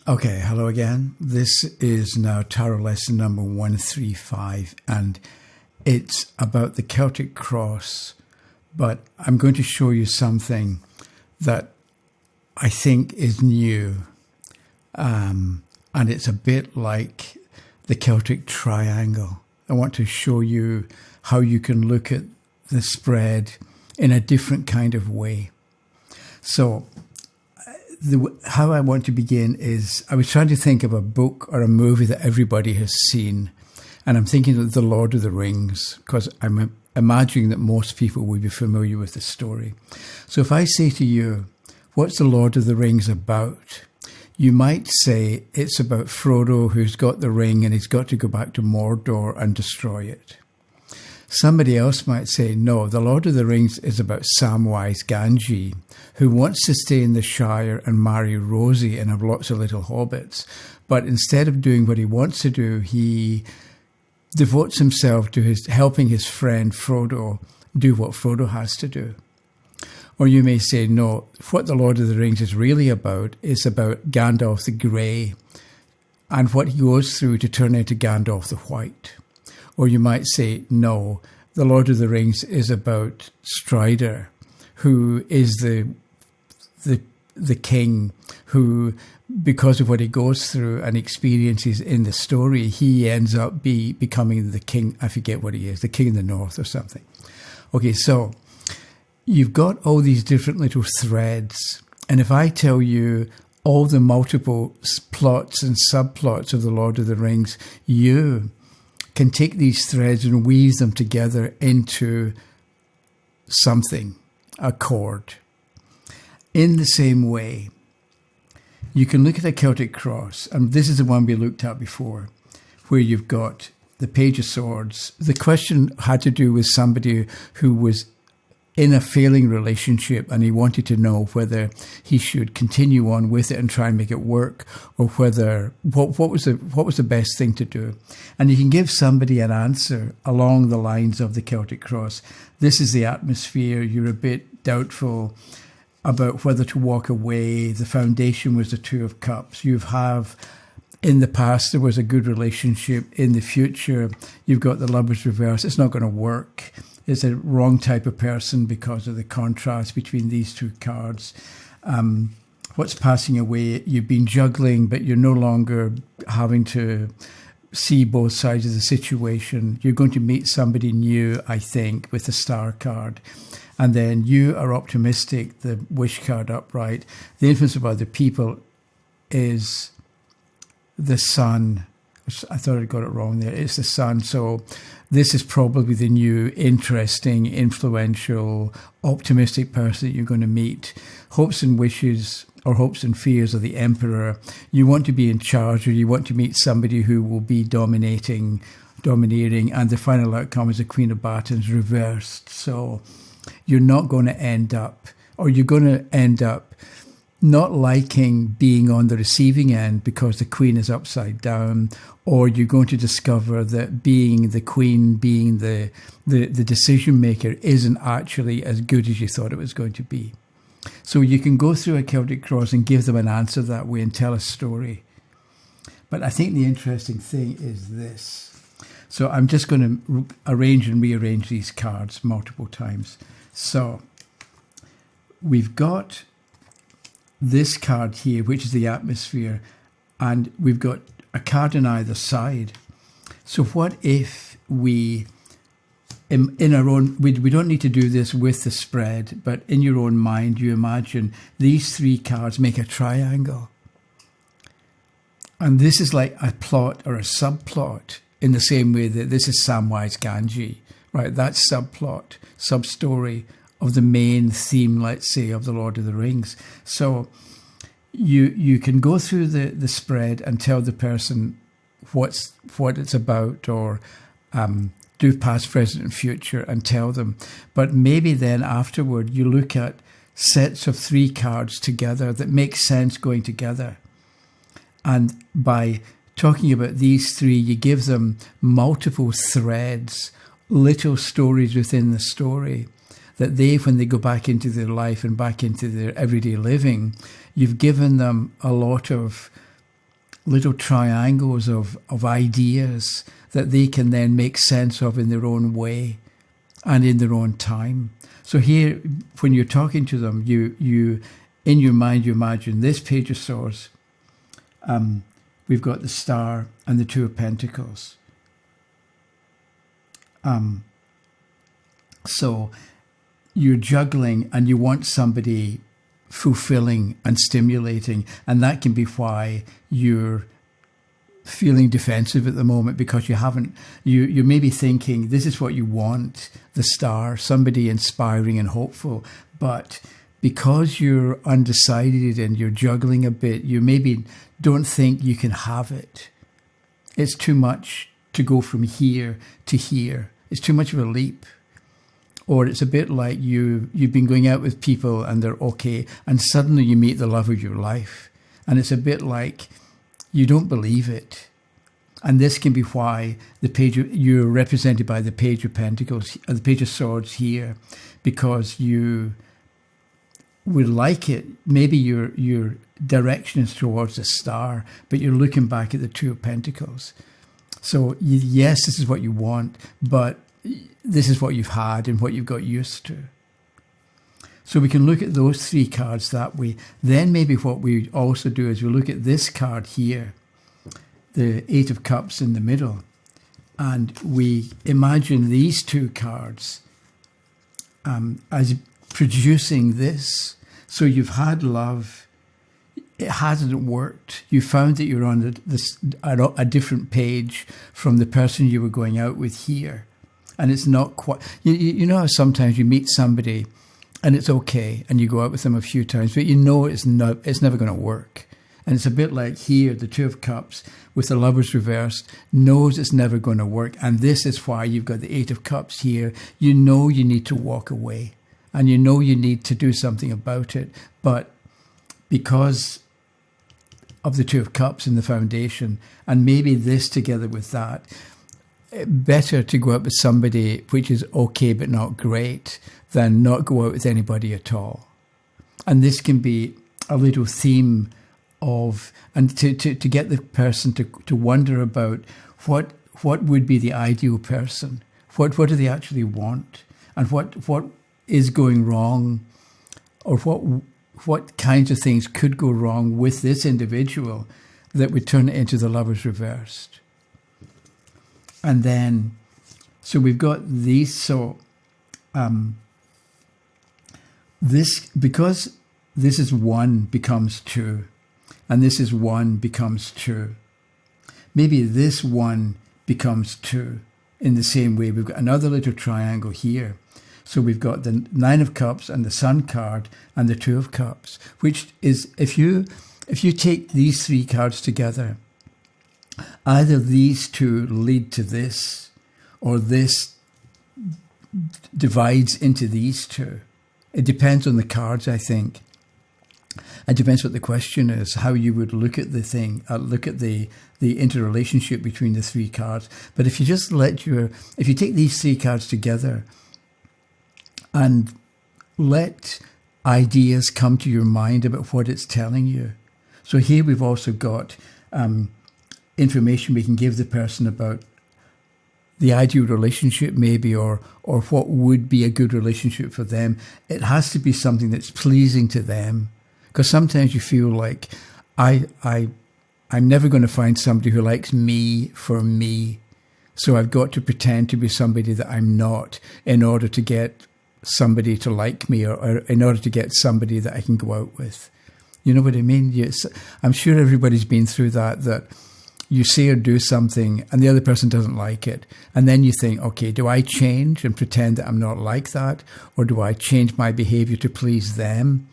Okay, hello again. This is now tarot lesson number 135, and it's about the Celtic Cross, but I'm going to show you something that I think is new, and it's a bit like the Celtic Triangle. I want to show you how you can look at the spread in a different kind of way. So, how I want to begin is, I was trying to think of a book or a movie that everybody has seen, and I'm thinking of The Lord of the Rings, because I'm imagining that most people will be familiar with the story. So if I say to you, what's The Lord of the Rings about? You might say it's about Frodo, who's got the ring and he's got to go back to Mordor and destroy it. Somebody else might say, no, The Lord of the Rings is about Samwise Gamgee, who wants to stay in the Shire and marry Rosie and have lots of little hobbits. But instead of doing what he wants to do, he devotes himself to helping his friend Frodo do what Frodo has to do. Or you may say, no, what The Lord of the Rings is really about is about Gandalf the Grey and what he goes through to turn into Gandalf the White. Or you might say, no, The Lord of the Rings is about Strider, who is the king who, because of what he goes through and experiences in the story, he ends up becoming the king. I forget what he is, the king of the North or something. Okay, so you've got all these different little threads. And if I tell you all the multiple plots and subplots of The Lord of the Rings, you can take these threads and weave them together into something, a chord. In the same way, you can look at a Celtic Cross, and this is the one we looked at before, where you've got the Page of Swords. The question had to do with somebody who was in a failing relationship, and he wanted to know whether he should continue on with it and try and make it work, or whether what was the best thing to do. And you can give somebody an answer along the lines of the Celtic Cross. This is the atmosphere. You're a bit doubtful about whether to walk away. The foundation was the Two of Cups. In the past, there was a good relationship. In the future, you've got the Lovers Reverse. It's not going to work. It's a wrong type of person because of the contrast between these two cards. What's passing away? You've been juggling, but you're no longer having to see both sides of the situation. You're going to meet somebody new, I think, with the Star card. And then you are optimistic, the Wish card upright. The influence of other people is the Sun. I thought I got it wrong there. It's the Sun. So this is probably the new, interesting, influential, optimistic person that you're going to meet. Hopes and wishes, or hopes and fears, of the Emperor. You want to be in charge, or you want to meet somebody who will be dominating, and the final outcome is the Queen of Batons reversed. So you're not going to end up, or you're going to end up not liking being on the receiving end because the Queen is upside down, or you're going to discover that being the Queen, being the decision maker, isn't actually as good as you thought it was going to be. So you can go through a Celtic Cross and give them an answer that way and tell a story. But I think the interesting thing is this. So I'm just going to arrange and rearrange these cards multiple times. So we've got this card here, which is the atmosphere, and we've got a card on either side. So what if we, in our own, we don't need to do this with the spread, but in your own mind, you imagine these three cards make a triangle. And this is like a plot or a subplot, in the same way that this is Samwise Gamgee, right? That's subplot, sub-story of the main theme, let's say, of The Lord of the Rings. So you can go through the spread and tell the person what it's about, or do past, present, and future and tell them. But maybe then afterward you look at sets of three cards together that make sense going together. And by talking about these three, you give them multiple threads, little stories within the story, that they, when they go back into their life and back into their everyday living, you've given them a lot of little triangles of ideas that they can then make sense of in their own way and in their own time. So here, when you're talking to them, you in your mind, you imagine this Page of Swords. We've got the Star and the Two of Pentacles. So you're juggling and you want somebody fulfilling and stimulating, and that can be why you're feeling defensive at the moment, because you may be thinking this is what you want, the Star, somebody inspiring and hopeful, but because you're undecided and you're juggling a bit, you maybe don't think you can have it. It's too much to go from here to here. It's too much of a leap. Or it's a bit like you've been going out with people and they're okay, and suddenly you meet the love of your life. And it's a bit like you don't believe it. And this can be why you're represented by the Page of Pentacles, the Page of Swords here, because you would like it. Maybe your direction is towards the Star, but you're looking back at the Two of Pentacles. So yes, this is what you want, but this is what you've had and what you've got used to. So we can look at those three cards that way. Then maybe what we also do is we look at this card here, the Eight of Cups in the middle, and we imagine these two cards as producing this. So you've had love, it hasn't worked. You found that you're on a different page from the person you were going out with here. And it's not quite, you know how sometimes you meet somebody and it's okay and you go out with them a few times, but you know it's never going to work. And it's a bit like here, the Two of Cups with the Lovers reversed knows it's never going to work. And this is why you've got the Eight of Cups here. You know you need to walk away and you know you need to do something about it. But because of the Two of Cups in the foundation, and maybe this together with that, better to go out with somebody which is okay but not great than not go out with anybody at all. And this can be a little theme of, and to get the person to wonder about what would be the ideal person, what do they actually want, and what is going wrong, or what kinds of things could go wrong with this individual that would turn it into the Lovers reversed. And then, so we've got these, so this, because this is one becomes two, and this is one becomes two. Maybe this one becomes two in the same way. We've got another little triangle here. So we've got the Nine of Cups and the Sun card and the Two of Cups, which is, if you take these three cards together, either these two lead to this, or this divides into these two. It depends on the cards, I think. It depends what the question is, how you would look at the thing, look at the interrelationship between the three cards. But if you just if you take these three cards together and let ideas come to your mind about what it's telling you. So here we've also got information we can give the person about the ideal relationship maybe, or what would be a good relationship for them. It has to be something that's pleasing to them, because sometimes you feel like I'm never going to find somebody who likes me for me, so I've got to pretend to be somebody that I'm not in order to get somebody to like me, or in order to get somebody that I can go out with. You know what I mean? Yes, I'm sure everybody's been through that you say or do something and the other person doesn't like it. And then you think, okay, do I change and pretend that I'm not like that? Or do I change my behavior to please them?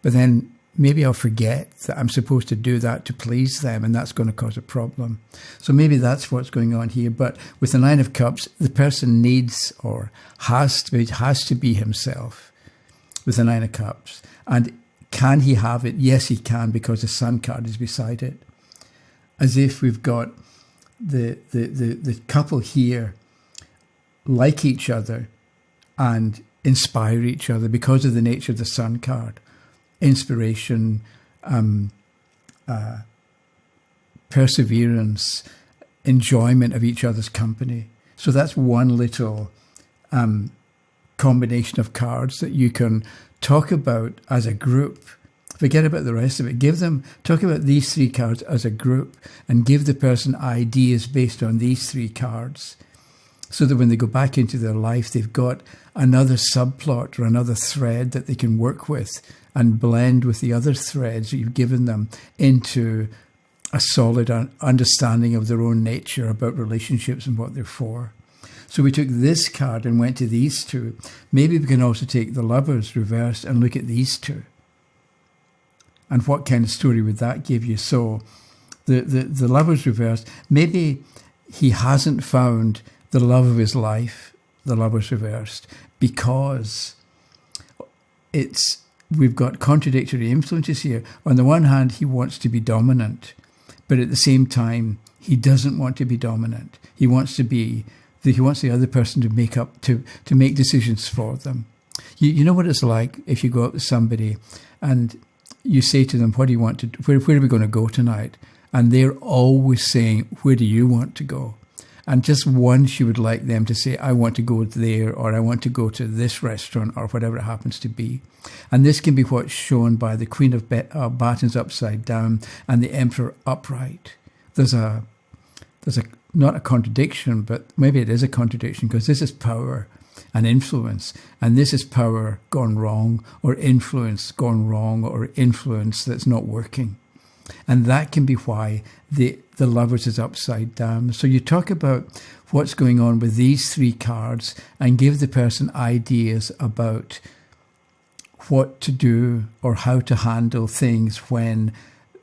But then maybe I'll forget that I'm supposed to do that to please them, and that's going to cause a problem. So maybe that's what's going on here. But with the Nine of Cups, the person needs or has to be himself with the Nine of Cups. And can he have it? Yes, he can, because the Sun card is beside it. As if we've got the couple here like each other and inspire each other because of the nature of the Sun card. Inspiration, perseverance, enjoyment of each other's company. So that's one little combination of cards that you can talk about as a group. Forget about the rest of it. Talk about these 3 cards as a group and give the person ideas based on these 3 cards, so that when they go back into their life, they've got another subplot or another thread that they can work with and blend with the other threads that you've given them into a solid understanding of their own nature about relationships and what they're for. So we took this card and went to these 2. Maybe we can also take the Lovers reversed and look at these 2. And what kind of story would that give you? So the Lovers reversed, maybe he hasn't found the love of his life, the Lovers reversed, because we've got contradictory influences here. On the one hand, he wants to be dominant, but at the same time, he doesn't want to be dominant. He wants the other person to make decisions for them. You know what it's like if you go out with somebody and you say to them, "What do you want to do? Where are we going to go tonight?" And they're always saying, "Where do you want to go?" And just once you would like them to say, "I want to go there," or "I want to go to this restaurant," or whatever it happens to be. And this can be what's shown by the Queen of Batons upside down and the Emperor upright. There's not a contradiction, but maybe it is a contradiction, because this is power and influence, and this is power gone wrong, or influence gone wrong, or influence that's not working. And that can be why the Lovers is upside down. So you talk about what's going on with these 3 cards and give the person ideas about what to do or how to handle things when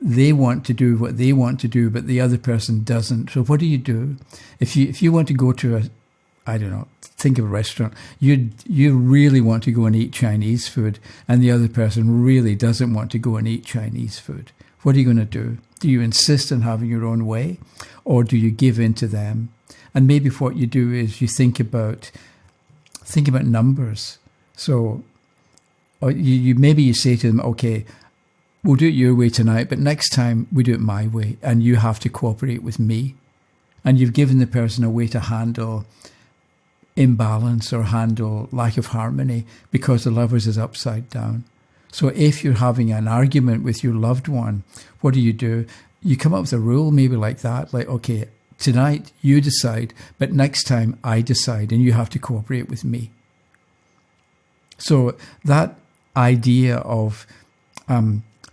they want to do what they want to do, but the other person doesn't. So what do you do? If you want to go to think of a restaurant, you really want to go and eat Chinese food, and the other person really doesn't want to go and eat Chinese food. What are you going to do? Do you insist on having your own way, or do you give in to them? And maybe what you do is you think about numbers. So you say to them, "Okay, we'll do it your way tonight, but next time we do it my way, and you have to cooperate with me." And you've given the person a way to handle imbalance or handle lack of harmony, because the Lovers is upside down. So if you're having an argument with your loved one, what do? You come up with a rule maybe like that, like, "Okay, tonight you decide, but next time I decide, and you have to cooperate with me." So that idea of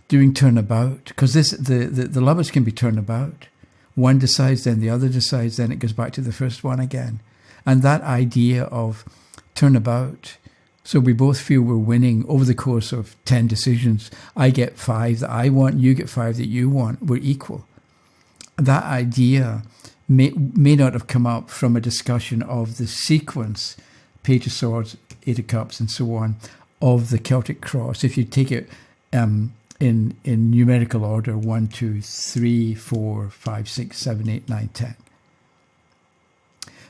doing turnabout, because the Lovers can be turnabout. One decides, then the other decides, then it goes back to the first one again. And that idea of turnabout, so we both feel we're winning over the course of 10 decisions. I get 5 that I want, you get 5 that you want, we're equal. That idea may not have come up from a discussion of the sequence, Page of Swords, 8 of Cups, and so on, of the Celtic Cross. If you take it in numerical order, 1, 2, 3, 4, 5, 6, 7, 8, 9, 10.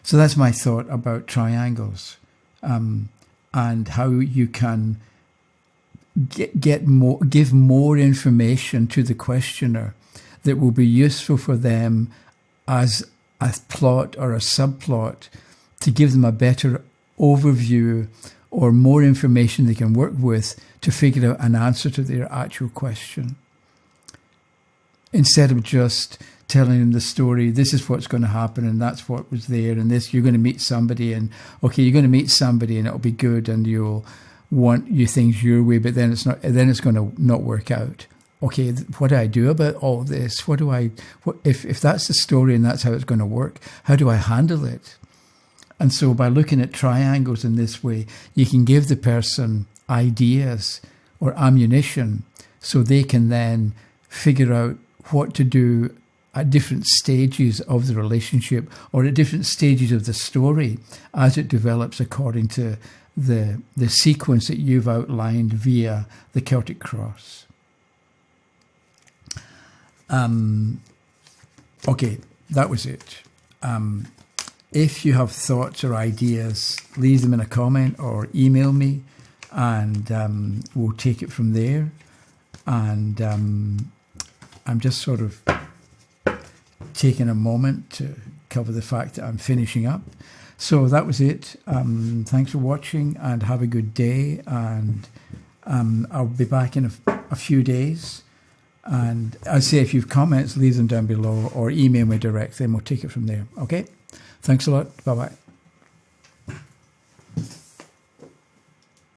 So that's my thought about triangles, and how you can give more information to the questioner that will be useful for them as a plot or a subplot, to give them a better overview or more information they can work with to figure out an answer to their actual question. Instead of just telling them the story, this is what's going to happen, and that's what was there, and this, you're going to meet somebody, and okay, you're going to meet somebody, and it'll be good, and you'll want your things your way, but then it's not. Then it's going to not work out. Okay, what do I do about all this? If that's the story and that's how it's going to work, how do I handle it? And so by looking at triangles in this way, you can give the person ideas or ammunition so they can then figure out what to do at different stages of the relationship or at different stages of the story as it develops according to the sequence that you've outlined via the Celtic Cross. Okay, that was it. If you have thoughts or ideas, leave them in a comment or email me, and we'll take it from there. And I'm just sort of taking a moment to cover the fact that I'm finishing up. So that was it. Thanks for watching and have a good day. And I'll be back in a few days. And I'd say if you've comments, leave them down below or email me directly and we'll take it from there. Okay? Thanks a lot. Bye-bye.